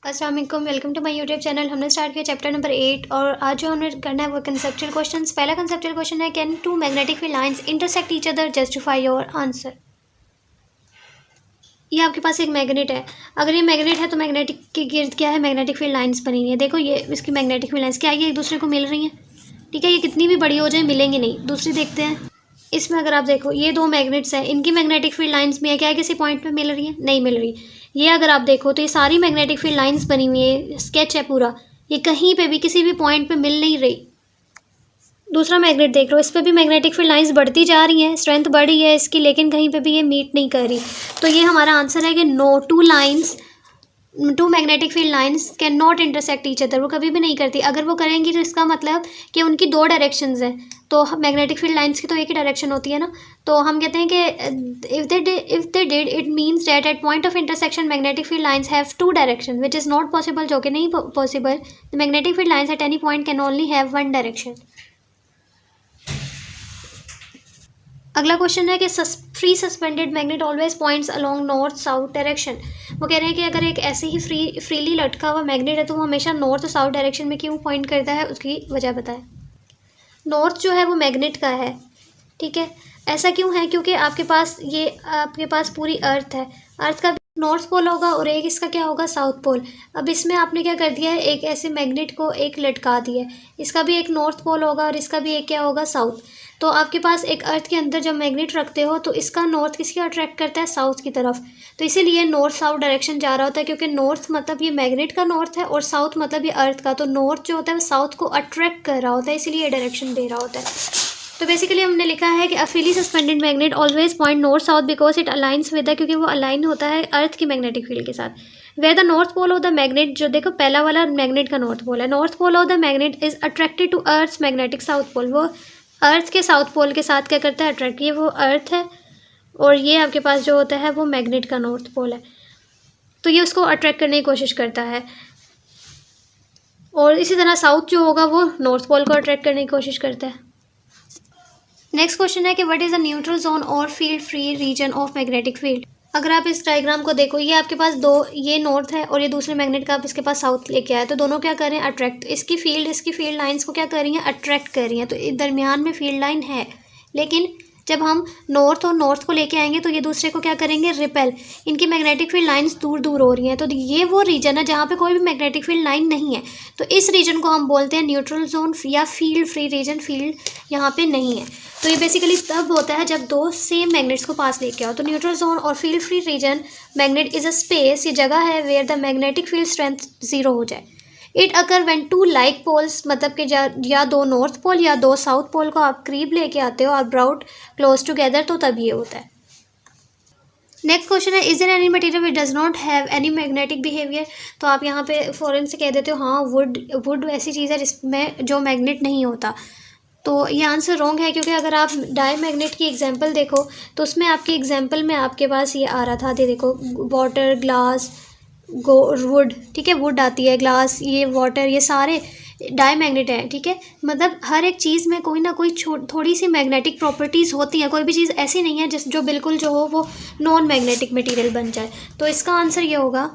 अस्सलाम वालेकुम, welcome to my YouTube channel. हमने स्टार्ट किया चैप्टर नंबर 8 और आज जो हमने करना है वो कंसेप्चुअल क्वेश्चंस। पहला कंसेप्चुअल क्वेश्चन है, can two magnetic field lines intersect each other, justify your answer. ये आपके पास एक मैग्नेट है। अगर ये मैग्नेट है तो मैग्नेटिक के गिर्द क्या है, मैग्नेटिक फील्ड लाइंस बनी हुई है। देखो ये इसकी मैग्नेटिक फील्ड लाइंस क्या है, ये एक दूसरे को मिल रही हैं। ठीक है, ये कितनी भी बड़ी हो जाए मिलेंगी नहीं। दूसरी देखते हैं, इसमें अगर आप देखो ये दो मैग्नेट्स हैं, इनकी मैग्नेटिक फील्ड लाइंस भी है, क्या है किसी पॉइंट पे मिल रही है, नहीं मिल रही। ये अगर आप देखो तो ये सारी मैग्नेटिक फील्ड लाइंस बनी हुई है, स्केच है पूरा, ये कहीं पे भी किसी भी पॉइंट पे मिल नहीं रही। दूसरा मैग्नेट देख लो, इस पर भी मैग्नेटिक फील्ड लाइंस बढ़ती जा रही हैं, स्ट्रेंथ बढ़ रही है इसकी, लेकिन कहीं पे भी ये मीट नहीं कर रही। तो ये हमारा आंसर है कि no, two magnetic field lines can not intersect each other. वो कभी भी नहीं करती। अगर वो करेंगी तो इसका मतलब कि उनकी दो डायरेक्शंस हैं। तो मैग्नेटिक फील्ड लाइंस की तो एक ही डायरेक्शन होती है ना। तो हम कहते हैं कि if they did it means that at point of intersection magnetic field lines have two direction which is not possible, जो कि नहीं possible. The magnetic field lines at any point can only have one direction. अगला question है कि free suspended magnet always points along north south direction. वो कह रहे हैं कि अगर एक ऐसे ही फ्रीली लटका हुआ मैग्नेट है तो वो हमेशा नॉर्थ और साउथ डायरेक्शन में क्यों पॉइंट करता है, उसकी वजह बताएं। नॉर्थ जो है वो मैग्नेट का है, ठीक है। ऐसा क्यों है, क्योंकि आपके पास पूरी अर्थ है। अर्थ का नॉर्थ पोल होगा और एक इसका क्या होगा, साउथ पोल। अब इसमें आपने क्या कर दिया है, एक ऐसे मैग्नेट को एक लटका दिया है, इसका भी एक नॉर्थ पोल होगा और इसका भी एक क्या होगा, साउथ। तो आपके पास एक अर्थ के अंदर जब मैग्नेट रखते हो तो इसका नॉर्थ किसकी अट्रैक्ट करता है, साउथ की तरफ। तो इसीलिए नॉर्थ साउथ डायरेक्शन जा रहा होता है, क्योंकि नॉर्थ मतलब ये मैग्नेट का नॉर्थ है और साउथ मतलब ये अर्थ का। तो नॉर्थ जो होता है वो साउथ को अट्रैक्ट कर रहा होता है, इसीलिए ये डायरेक्शन दे रहा होता है। तो बेसिकली हमने लिखा है कि a freely suspended magnet always point north south because it aligns with, क्योंकि वो अलाइन होता है अर्थ की मैग्नेटिक फील्ड के साथ। Where the north pole of the magnet, जो देखो पहला वाला मैग्नेट का नॉर्थ पोल है, north pole of the magnet is attracted to earth magnetic south pole. वो अर्थ के साउथ पोल के साथ क्या करता है, अट्रैक्ट। ये वो अर्थ है और ये आपके पास जो होता है वो मैग्नेट का नॉर्थ पोल है। तो ये उसको अट्रैक्ट करने की कोशिश करता है। और इसी तरह साउथ जो होगा वो नॉर्थ पोल को अट्रैक्ट करने की कोशिश करता है। नेक्स्ट क्वेश्चन है कि what is a neutral zone और field free region of magnetic field. अगर आप इस डायग्राम को देखो, ये आपके पास दो, ये नॉर्थ है और ये दूसरे मैग्नेट का आप इसके पास साउथ लेके आए, तो दोनों क्या कर रहे हैं, अट्रैक्ट। इसकी फील्ड लाइंस को क्या कर रही हैं, अट्रैक्ट कर रही हैं। तो दरमियान में फील्ड लाइन है, लेकिन जब हम नॉर्थ और नॉर्थ को लेके आएंगे तो ये दूसरे को क्या करेंगे, रिपेल। इनकी मैग्नेटिक फील्ड लाइंस दूर दूर हो रही हैं। तो ये वो रीजन है जहाँ पे कोई भी मैग्नेटिक फील्ड लाइन नहीं है। तो इस रीजन को हम बोलते हैं न्यूट्रल जोन या फील्ड फ्री रीजन। फील्ड यहाँ पे नहीं है। तो ये बेसिकली तब होता है जब दो सेम मैग्नेट्स को पास लेके आओ। तो न्यूट्रल जोन और field free region, magnet is a space, ये जगह है where the magnetic field strength zero हो जाए। It occur when two like poles, मतलब कि या दो नॉर्थ पोल या दो साउथ पोल को आप करीब लेके आते हो और ब्राउट क्लोज टुगेदर, तो तब ये होता है। नेक्स्ट क्वेश्चन है, is there any material which does not have any magnetic behaviour. तो आप यहाँ पे फॉरन से कह देते हो हाँ वुड ऐसी चीज़ है जिसमें जो मैग्नेट नहीं होता। तो ये आंसर रॉन्ग है, क्योंकि अगर आप डाई मैग्नेट की एग्जांपल देखो तो उसमें आपकी एग्जांपल में आपके पास ये आ रहा था, देखो वाटर, ग्लास, वुड, ठीक है, वुड आती है, ग्लास, ये वाटर, ये सारे डाई मैग्नेट हैं, ठीक है। मतलब हर एक चीज़ में कोई ना कोई थोड़ी सी मैग्नेटिक प्रॉपर्टीज़ होती हैं। कोई भी चीज़ ऐसी नहीं है जो बिल्कुल जो हो वो नॉन मैग्नेटिक मटेरियल बन जाए। तो इसका आंसर ये होगा,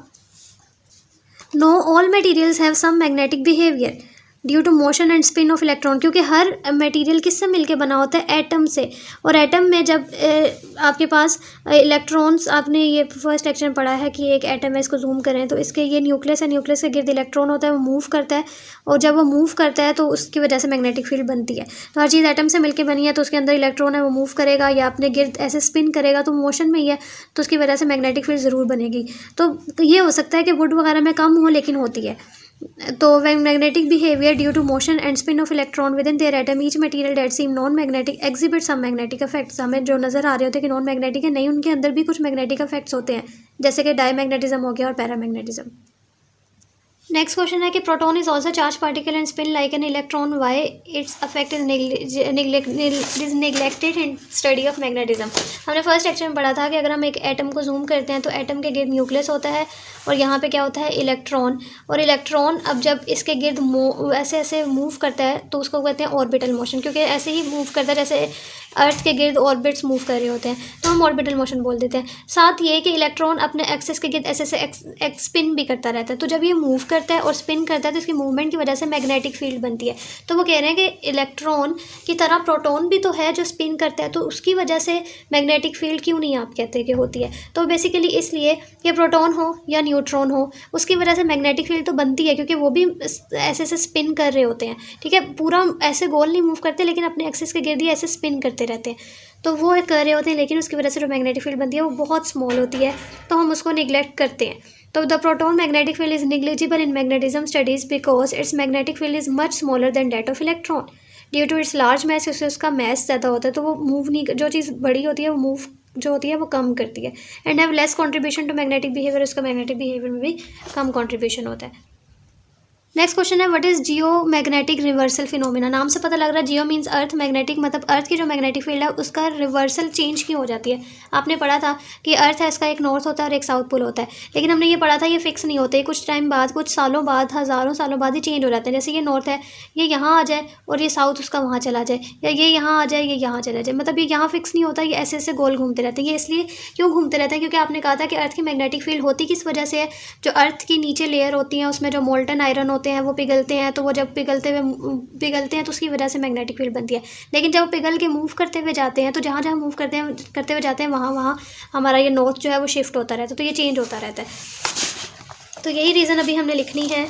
no all materials have some magnetic behaviour due to motion and spin of electron. क्योंकि हर मटेरियल किससे मिलके बना होता है, एटम से। और एटम में जब आपके पास इलेक्ट्रॉन्स, आपने ये फर्स्ट लेक्चर में पढ़ा है कि एक एटम है, इसको जूम करें तो इसके ये न्यूक्लियस है, न्यूक्लियस के गिर्द इलेक्ट्रॉन होता है, वो मूव करता है। और जब वो मूव करता है तो उसकी वजह से मैग्नेटिक फील्ड बनती है। तो हर चीज़ एटम से मिलकर बनी है तो उसके अंदर इलेक्ट्रॉन है, वो मूव करेगा या अपने गिर्द ऐसे स्पिन करेगा, तो मोशन में ही है, तो उसकी वजह से मैग्नेटिक फील्ड ज़रूर बनेगी। तो ये हो सकता है कि वुड वगैरह में कम हो, लेकिन होती है। तो when magnetic behavior due to motion and spin of electron within their atom, each material that seem non-magnetic exhibit some magnetic effects। हमें जो नज़र आ रहे होते हैं कि नॉन मैग्नेटिक है, नहीं, उनके अंदर भी कुछ मैग्नेटिक इफेक्ट्स होते हैं, जैसे कि डाईमैग्नेटिज्म हो गया और पैरामैग्नेटिज्म। नेक्स्ट क्वेश्चन है कि proton is also charge particle and spin like an electron, why it's affect is neglected in study of magnetism. हमने फर्स्ट लेक्चर में पढ़ा था कि अगर हम एक एटम को जूम करते हैं तो एटम के गिर्द न्यूक्लियस होता है और यहाँ पे क्या होता है, इलेक्ट्रॉन। और इलेक्ट्रॉन अब जब इसके गिर्द ऐसे ऐसे मूव करता है तो उसको कहते हैं ऑर्बिटल मोशन, क्योंकि ऐसे ही मूव करता है जैसे अर्थ के गिर्द ऑर्बिट्स मूव कर रहे होते हैं, तो हम ऑर्बिटल मोशन बोल देते हैं। साथ ये कि इलेक्ट्रॉन अपने एक्सिस के गिर्द ऐसे ऐसे स्पिन भी करता रहता है, तो जब ये मूव करता है और स्पिन करता है तो इसकी मूवमेंट की वजह से मैग्नेटिक फील्ड बनती है। तो वो कह रहे हैं कि इलेक्ट्रॉन की तरह प्रोटॉन भी तो है जो स्पिन करता है, तो उसकी वजह से मैग्नेटिक फील्ड क्यों नहीं आप कहते कि होती है। तो बेसिकली इसलिए कि प्रोटॉन हो या न्यूट्रॉन हो, उसकी वजह से मैग्नेटिक फील्ड तो बनती है, क्योंकि वो भी ऐसे ऐसे स्पिन कर रहे होते हैं, ठीक है। पूरा ऐसे गोल नहीं मूव करते, लेकिन अपने एक्सिस के गिर्द ही ऐसे स्पिन करते रहते हैं, तो वो कर रहे होते हैं, लेकिन उसकी वजह से जो मैग्नेटिक फील्ड बनती है वो बहुत स्मॉल होती है, तो हम उसको निगलेक्ट करते हैं। तो the proton magnetic field is negligible in magnetism studies because its magnetic field is much smaller than that of electron due to its large mass. उससे उसका मैस ज़्यादा होता है, तो वो मूव नहीं, जो चीज़ बड़ी होती है वो मूव जो होती है वो कम करती है। And have less contribution to magnetic behaviour, उसका मैग्नेटिक बिहेवियर में भी कम कॉन्ट्रीब्यूशन होता है। नेक्स्ट क्वेश्चन है what is geomagnetic reversal phenomena. नाम से पता लग रहा है जियो मीन्स अर्थ, मैग्नेटिक मतलब अर्थ की जो मैग्नेटिक फील्ड है उसका रिवर्सल चेंज क्यों हो जाती है। आपने पढ़ा था कि अर्थ है, इसका एक नॉर्थ होता है और एक साउथ पोल होता है, लेकिन हमने ये पढ़ा था ये फिक्स नहीं होते, कुछ टाइम बाद, कुछ सालों बाद, हज़ारों सालों बाद ही चेंज हो जाते हैं। जैसे ये नॉर्थ है, ये यहाँ आ जाए और ये साउथ उसका वहाँ चला जाए, या ये यहाँ आ जाए ये यहाँ चला जाए, मतलब ये यहाँ फिक्स नहीं होता, ये ऐसे ऐसे गोल घूमते रहते हैं। ये इसलिए क्यों घूमते रहते हैं, क्योंकि आपने कहा था कि अर्थ की मैग्नेटिक फील्ड होती किस वजह से है। जो अर्थ की नीचे लेयर होती है उसमें जो मोल्टन आयरन होते हैं वो पिघलते हैं, तो वो जब पिघलते हैं तो उसकी वजह से मैग्नेटिक फील्ड बनती है। लेकिन जब पिघल के मूव करते हुए जाते हैं, तो जहाँ जहाँ मूव करते हुए जाते हैं वहाँ वहाँ हमारा ये नॉर्थ जो है वो शिफ्ट होता रहता है, तो ये चेंज होता रहता है। तो यही रीज़न अभी हमने लिखनी है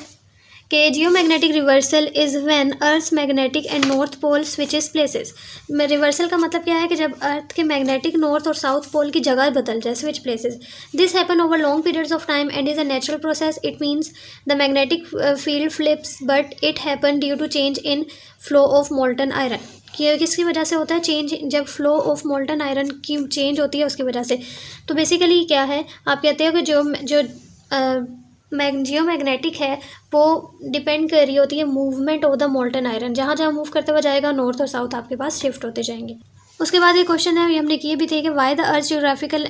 कि geomagnetic reversal is when earth's magnetic and north pole switches places. Reversal का मतलब क्या है कि जब अर्थ के मैग्नेटिक नॉर्थ और साउथ पोल की जगह बदल जाए, switch places. This happen over long periods of time and is a natural process. It means the magnetic field flips but it happen due to change in flow of molten iron. कि किसकी वजह से होता है change, जब flow of molten iron की change होती है उसकी वजह से। तो बेसिकली क्या है, आप कहते हो कि जो जियोमैग्नेटिक है वो डिपेंड कर रही होती है movement of the molten iron, जहाँ जहाँ मूव करते हुए जाएगा नॉर्थ और साउथ आपके पास शिफ्ट होते जाएंगे। उसके बाद ये क्वेश्चन है, ये हमने किए भी थे कि why the earth geographical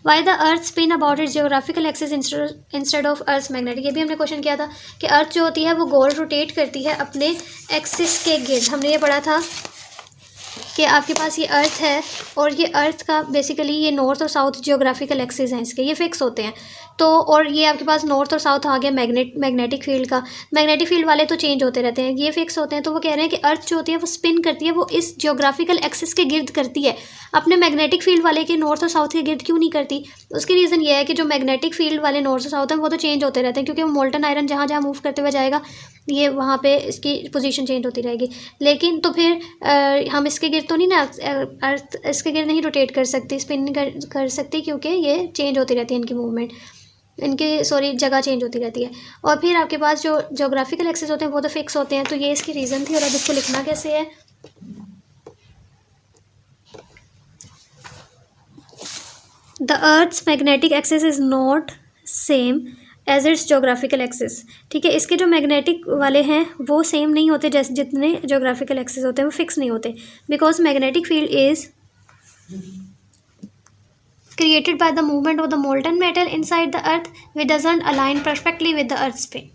Y the earth spin about its geographical axis instead of earth magnetic. ये भी हमने क्वेश्चन किया था कि अर्थ जो होती है वो गोल रोटेट करती है अपने एक्सिस के गिर्द। हमने ये पढ़ा था कि आपके पास ये अर्थ है और ये अर्थ का बेसिकली ये नॉर्थ और साउथ जियोग्राफिकल एक्सिस हैं इसके, ये फिक्स होते हैं। तो और ये आपके पास नॉर्थ और साउथ आ गया मैग्नेटिक फील्ड का। मैग्नेटिक फील्ड वाले तो चेंज होते रहते हैं, ये फिक्स होते हैं। तो वो कह रहे हैं कि अर्थ जो होती है वो स्पिन करती है, वो इस जियोग्राफिकल एक्सिस के गिर्द करती है, अपने मैग्नेटिक फील्ड वाले के नॉर्थ और साउथ के गिर्द क्यों नहीं करती। उसकी रीज़न ये है कि जो मैग्नेटिक फील्ड वाले नॉर्थ और साउथ हैं वो तो चेंज होते रहते हैं, क्योंकि वो मोल्टन आयरन जहाँ जहाँ मूव करते हुए जाएगा ये वहाँ पे इसकी पोजीशन चेंज होती रहेगी। लेकिन तो फिर हम इसके गिर्द तो नहीं ना, अर्थ इसके गिर्द नहीं रोटेट कर सकती, स्पिन नहीं कर सकती, क्योंकि ये चेंज होती रहती है इनकी मूवमेंट, इनकी जगह चेंज होती रहती है। और फिर आपके पास जो जोग्राफिकल एक्सिस होते हैं वो तो फिक्स होते हैं। तो ये इसकी रीज़न थी। और अब इसको लिखना कैसे है, the earth's magnetic axis is not same as its geographical axis. ठीक है, इसके जो मैग्नेटिक वाले हैं वो सेम नहीं होते जैसे जितने जोग्राफिकल एक्सिस होते हैं वो फिक्स नहीं होते, because magnetic field is created by the movement of the molten metal inside the earth which doesn't align perfectly with the earth's spin.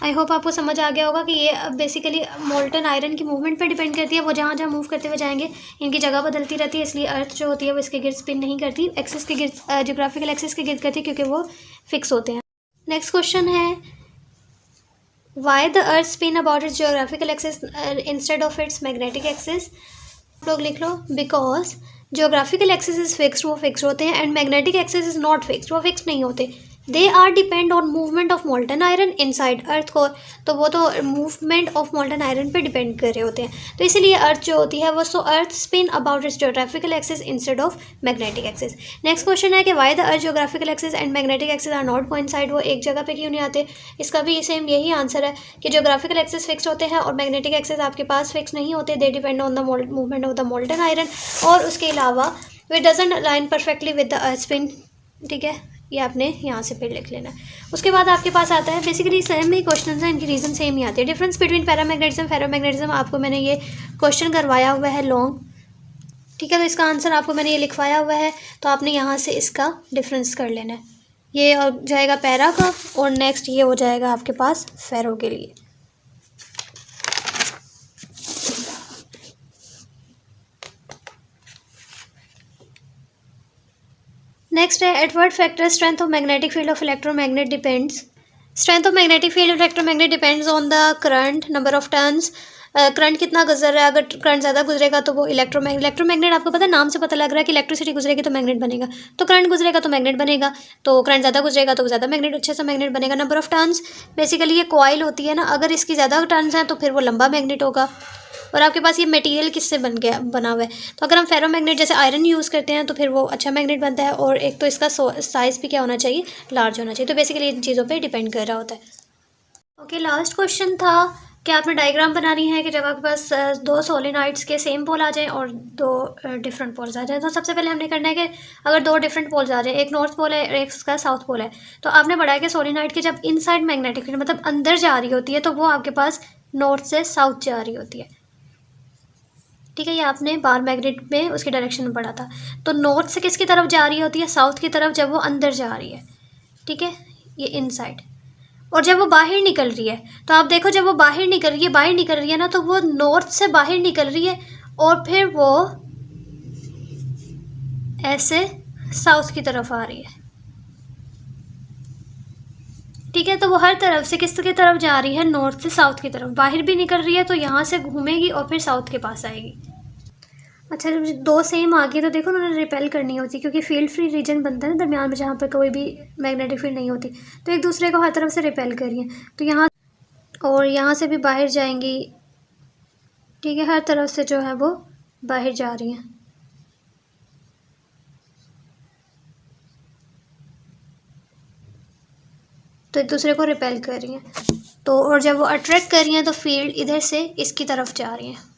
I hope आपको समझ आ गया होगा कि ये बेसिकली मोल्टन आयरन की मूवमेंट पर डिपेंड करती है। वो जहाँ जहाँ मूव करते हुए जाएंगे इनकी जगह बदलती रहती है, इसलिए अर्थ जो होती है वो इसके गिर्द स्पिन नहीं करती, एक्सिस के गिर्द जियोग्राफिकल एक्सिस के गिर्द करती है, क्योंकि वो फिक्स होते हैं। नेक्स्ट क्वेश्चन है why the earth spin about its geographical axis instead of its magnetic axis. लोग लिख लो, because geographical axis is fixed, वो फिक्स होते हैं, and magnetic axis is not fixed, वो फिक्स नहीं होते। They are depend on movement of molten iron inside earth core. तो वो तो मूवमेंट ऑफ मोल्टन आयरन पे डिपेंड कर रहे होते हैं, तो इसीलिए अर्थ जो होती है वो so earth spin about its geographical axis instead of magnetic axis. Next question है कि why the earth geographical axis and magnetic axis are not coincide, वो एक जगह पे क्यों नहीं आते। इसका भी सेम यही आंसर है कि जियोग्राफिकल एक्सिस फिक्स होते हैं और मैग्नेटिक एक्सिस आपके पास फिक्स नहीं होते, they depend on the movement of the molten iron, और उसके अलावा it doesn't align perfectly with the earth spin. ठीक है, ये आपने यहाँ से फिर लिख लेना। उसके बाद आपके पास आता है बेसिकली सेम ही क्वेश्चन है, इनकी रीज़न सेम ही आती है। डिफरेंस बिटवीन पैरामैग्नेटिज्म फेरोमैग्नेटिज्म, आपको मैंने ये क्वेश्चन करवाया हुआ है लॉन्ग। ठीक है, तो इसका आंसर आपको मैंने ये लिखवाया हुआ है, तो आपने यहाँ से इसका डिफरेंस कर लेना है। ये हो जाएगा पैरा का और नेक्स्ट ये हो जाएगा आपके पास फेरो के लिए। नेक्स्ट है at what factor strength of magnetic field of electromagnet depends. Strength of magnetic field of electromagnet depends on the current, number of turns, current कितना गुजर रहा है। अगर करंट ज़्यादा गुजरेगा तो वो इलेक्ट्रोमैग्नेट आपको पता है, नाम से पता लग रहा है कि इलेक्ट्रिसिटी गुजरेगी तो मैग्नेट बनेगा, तो करंट गुजरेगा तो मैग्नेट बनेगा, तो करंट ज़्यादा गुजरेगा तो ज़्यादा मैग्नेट, अच्छे से मैग्नेट बनेगा। नंबर ऑफ टर्न्स, बेसिकली ये कॉइल होती है ना, अगर इसकी ज़्यादा टर्न्स हैं तो फिर वो लंबा मैग्नेट होगा। और आपके पास ये मटेरियल किससे बना हुआ है, तो अगर हम फेरोमैग्नेट जैसे आयरन यूज़ करते हैं तो फिर वो अच्छा मैग्नेट बनता है। और एक तो इसका साइज़ भी क्या होना चाहिए, लार्ज होना चाहिए। तो बेसिकली इन चीज़ों पे डिपेंड कर रहा होता है। ओके, लास्ट क्वेश्चन था कि आपने डायग्राम बनानी है कि जब आपके पास दो सोलेनॉइड्स के सेम पोल आ जाएं और दो डिफरेंट पोल्स आ जाएं। तो सबसे पहले हमने करना है कि अगर दो डिफरेंट पोल्स आ जाएं, एक नॉर्थ पोल है और एक इसका साउथ पोल है, तो आपने पढ़ा है कि सोलेनॉइड की जब इनसाइड मैग्नेटिक फील्ड मतलब अंदर जा रही होती है तो वो आपके पास नॉर्थ से साउथ जा रही होती है। ठीक है, ये आपने बार मैग्नेट में उसके डायरेक्शन में पढ़ा था। तो नॉर्थ से किसकी तरफ जा रही होती है, साउथ की तरफ, जब वो अंदर जा रही है। ठीक है, ये इनसाइड। और जब वो बाहर निकल रही है तो आप देखो, जब वो बाहर निकल रही है ना, तो वो नॉर्थ से बाहर निकल रही है और फिर वो ऐसे साउथ की तरफ आ रही है। ठीक है, तो वो हर तरफ से किस की तरफ जा रही है, नॉर्थ से साउथ की तरफ। बाहर भी निकल रही है तो यहाँ से घूमेगी और फिर साउथ के पास आएगी। अच्छा, जब दो सेम आ गई तो देखो उन्होंने रिपेल करनी होती, क्योंकि फील्ड फ्री रीजन बनता है ना दरमियान में, जहाँ पर कोई भी मैग्नेटिक फील्ड नहीं होती, तो एक दूसरे को हर तरफ से रिपेल करिए। तो यहाँ और यहाँ से भी बाहर जाएंगी। ठीक है, हर तरफ से जो है वो बाहर जा रही हैं। तो एक दूसरे को रिपेल कर रही हैं। तो और जब वो अट्रैक्ट कर रही हैं तो फील्ड इधर से इसकी तरफ जा रही हैं।